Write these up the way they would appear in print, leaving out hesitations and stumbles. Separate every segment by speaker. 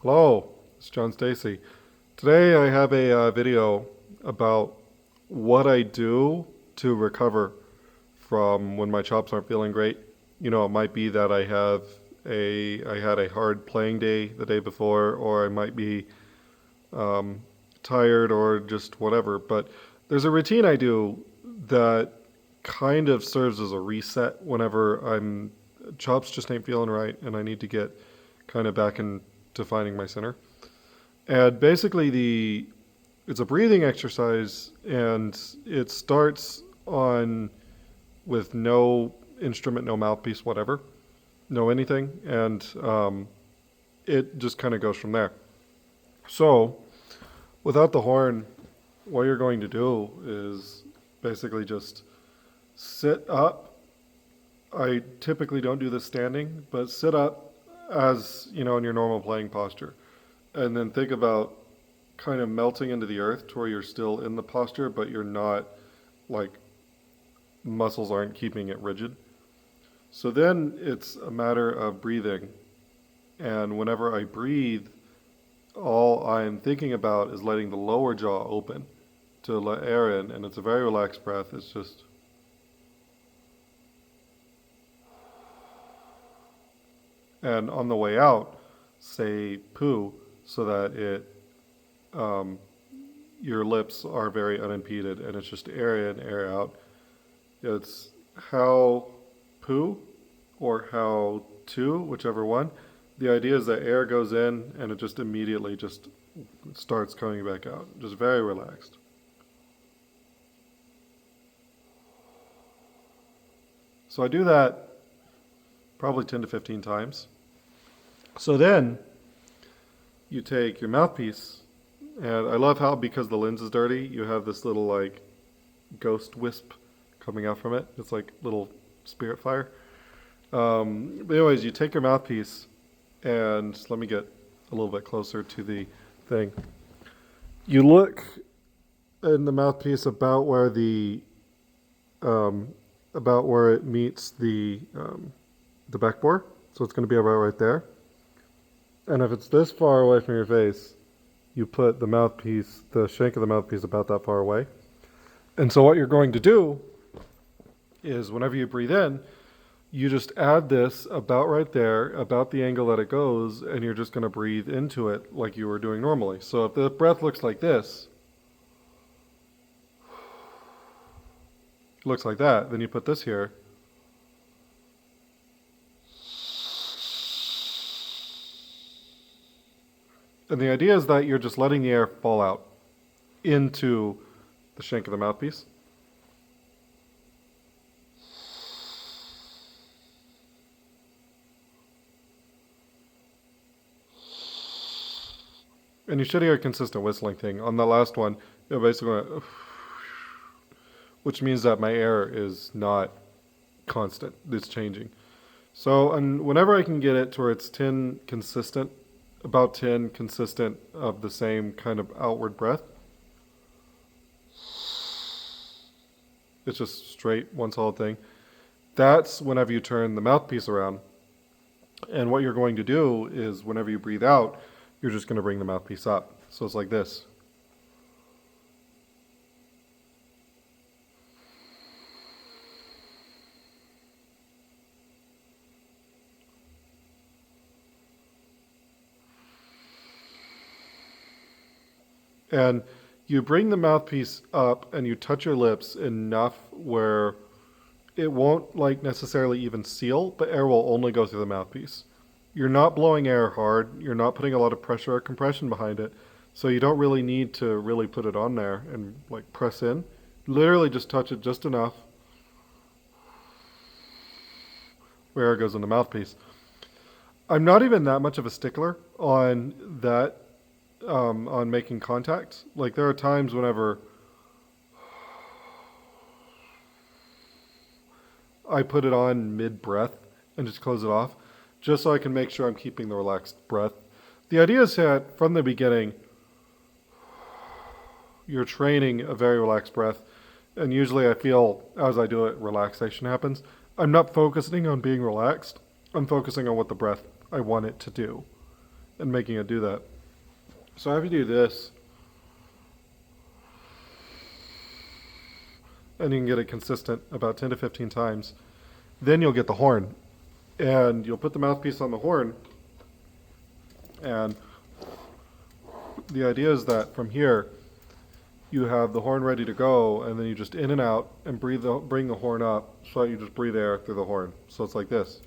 Speaker 1: Hello, it's John Stacy. Today I have a video about what I do to recover from when my chops aren't feeling great. It might be that I had a hard playing day the day before, or I might be um, tired or just whatever. But there's a routine I do that kind of serves as a reset whenever I'm chops just ain't feeling right and I need to get kind of back into finding my center. And basically, the it's a breathing exercise, and it starts on with no instrument, no mouthpiece, whatever, no anything, and it just kind of goes from there. So, without the horn, what you're going to do is basically just sit up. I typically don't do this standing, but sit up as you know in your normal playing posture, and then think about kind of melting into the earth to where you're still in the posture, but you're not like muscles aren't keeping it rigid. So then it's a matter of breathing. And whenever I breathe, all I'm thinking about is letting the lower jaw open to let air in. And it's a very relaxed breath. It's just, and on the way out, say poo so that um, your lips are very unimpeded and it's just air in, air out. It's how poo or how to, whichever one. The idea is that air goes in and it just immediately just starts coming back out. Just very relaxed. So I do that probably 10 to 15 times. So then you take your mouthpiece, and I love how, because the lens is dirty, you have this little like ghost wisp coming out from it. It's like little spirit fire. But anyways, you take your mouthpiece, and let me get a little bit closer to the thing. You look in the mouthpiece um, about where it meets the backbore. So it's going to be about right there. And if it's this far away from your face, you put the mouthpiece, the shank of the mouthpiece, about that far away. And so what you're going to do is whenever you breathe in, you just add this about right there, about the angle that it goes, and you're just going to breathe into it like you were doing normally. So if the breath looks like this, looks like that, then you put this here. And the idea is that you're just letting the air fall out into the shank of the mouthpiece. And you should hear a consistent whistling thing. On the last one, it basically went, which means that my air is not constant. It's changing. So, and whenever I can get it to where it's 10 consistent, about 10 consistent of the same kind of outward breath, it's just straight, one solid thing. That's whenever you turn the mouthpiece around. And what you're going to do is whenever you breathe out, you're just going to bring the mouthpiece up. So it's like this. And you bring the mouthpiece up and you touch your lips enough where it won't like necessarily even seal, but air will only go through the mouthpiece. You're not blowing air hard. You're not putting a lot of pressure or compression behind it. So you don't really need to really put it on there and like press in. Literally just touch it just enough where air goes in the mouthpiece. I'm not even that much of a stickler on that, on making contact. Like there are times whenever I put it on mid breath and just close it off, just so I can make sure I'm keeping the relaxed breath. The idea is that from the beginning, you're training a very relaxed breath, and usually I feel as I do it, relaxation happens. I'm not focusing on being relaxed. I'm focusing on what the breath I want it to do. and making it do that. So after you do this, and you can get it consistent about 10 to 15 times, then you'll get the horn. And you'll put the mouthpiece on the horn, and the idea is that from here, you have the horn ready to go, and then you just in and out and bring the horn up, so you just breathe air through the horn. So it's like this.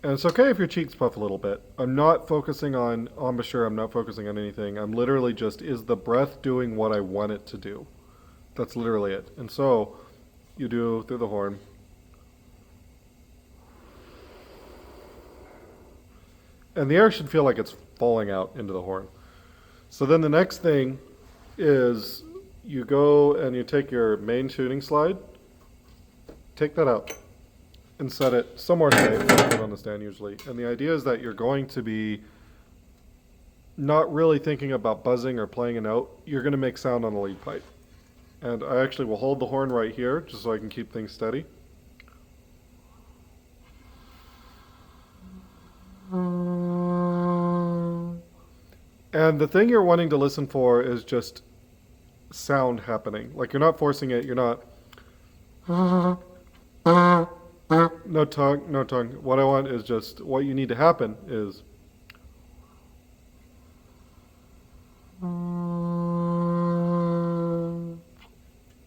Speaker 1: And it's okay if your cheeks puff a little bit. I'm not focusing on embouchure, I'm not focusing on anything. I'm literally just, is the breath doing what I want it to do? That's literally it. And so, you do through the horn. And the air should feel like it's falling out into the horn. So then the next thing is you go and you take your main tuning slide, take that out, and set it somewhere safe. Put it on the stand usually. And the idea is that you're going to be not really thinking about buzzing or playing a note. You're going to make sound on the lead pipe. And I actually will hold the horn right here just so I can keep things steady. And the thing you're wanting to listen for is just sound happening. Like you're not forcing it, you're not no tongue, no tongue. What I want is just, what you need to happen is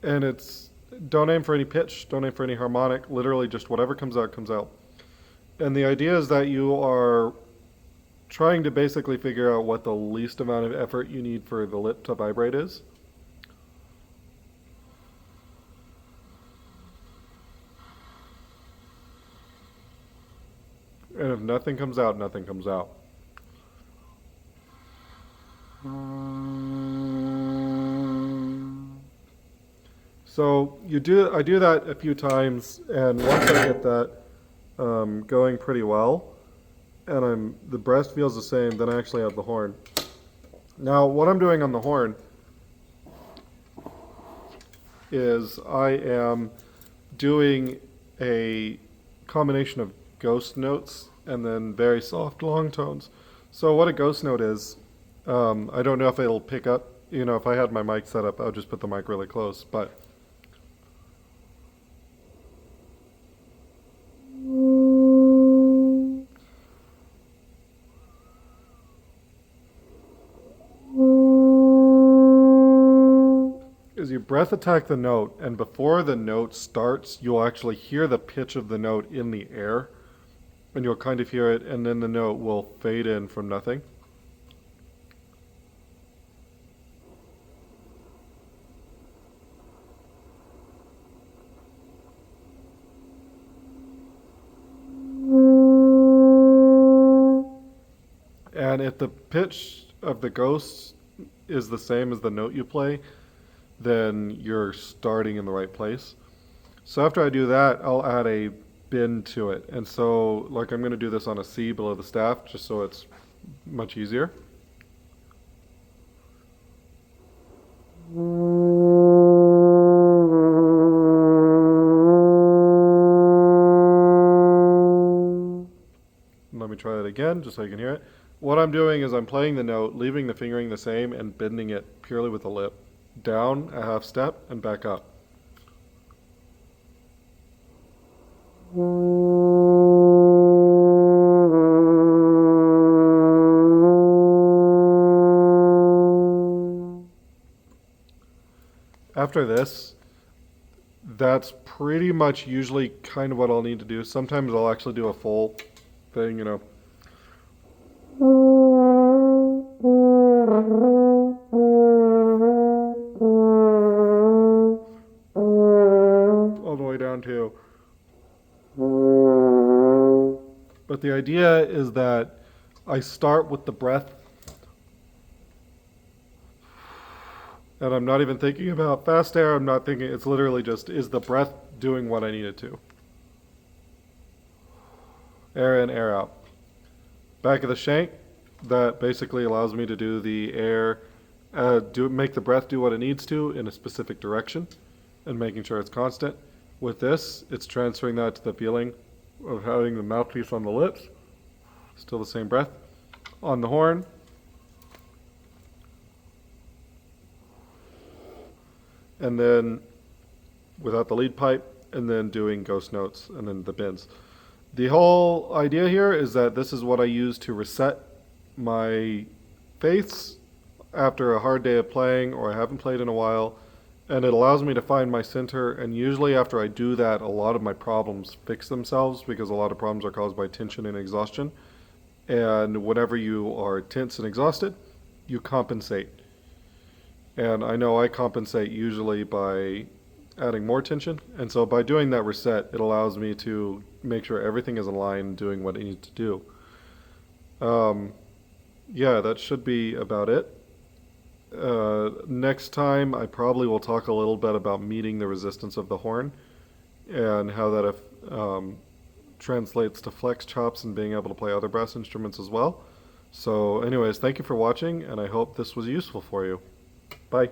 Speaker 1: and it's, don't aim for any pitch, don't aim for any harmonic, literally just whatever comes out, comes out. And the idea is that you are trying to basically figure out what the least amount of effort you need for the lip to vibrate is. And if nothing comes out, nothing comes out. So I do that a few times, and once I get that going pretty well, and the breath feels the same, then I actually have the horn. Now, what I'm doing on the horn is I am doing a combination of ghost notes and then very soft long tones. So what a ghost note is, I don't know if it'll pick up. You know, if I had my mic set up, I would just put the mic really close, but is you breath attack the note, and before the note starts, you'll actually hear the pitch of the note in the air, and you'll kind of hear it, and then the note will fade in from nothing. And if the pitch of the ghost is the same as the note you play, then you're starting in the right place. So after I do that, I'll add a bend to it. And so, like, I'm going to do this on a C below the staff, just so it's much easier. Let me try that again, just so you can hear it. What I'm doing is I'm playing the note, leaving the fingering the same, and bending it purely with the lip. Down a half step and back up. After this, that's pretty much usually kind of what I'll need to do. Sometimes I'll actually do a full thing, you know. All the way down to. But the idea is that I start with the breath, and I'm not even thinking about fast air, I'm not thinking, it's literally just, is the breath doing what I need it to? Air in, air out. Back of the shank, that basically allows me to do the air, make the breath do what it needs to in a specific direction. and making sure it's constant. With this, it's transferring that to the feeling of having the mouthpiece on the lips. Still the same breath. On the horn. And then without the lead pipe, and then doing ghost notes, and then the bends. The whole idea here is that this is what I use to reset my faiths after a hard day of playing or I haven't played in a while, and it allows me to find my center, and usually after I do that, a lot of my problems fix themselves because a lot of problems are caused by tension and exhaustion. And whenever you are tense and exhausted, you compensate. And I know I compensate usually by adding more tension. And so by doing that reset, it allows me to make sure everything is aligned, doing what it needs to do. Yeah, that should be about it. Next time, I probably will talk a little bit about meeting the resistance of the horn and how that translates to flex chops and being able to play other brass instruments as well. So anyways, thank you for watching, and I hope this was useful for you. Bye.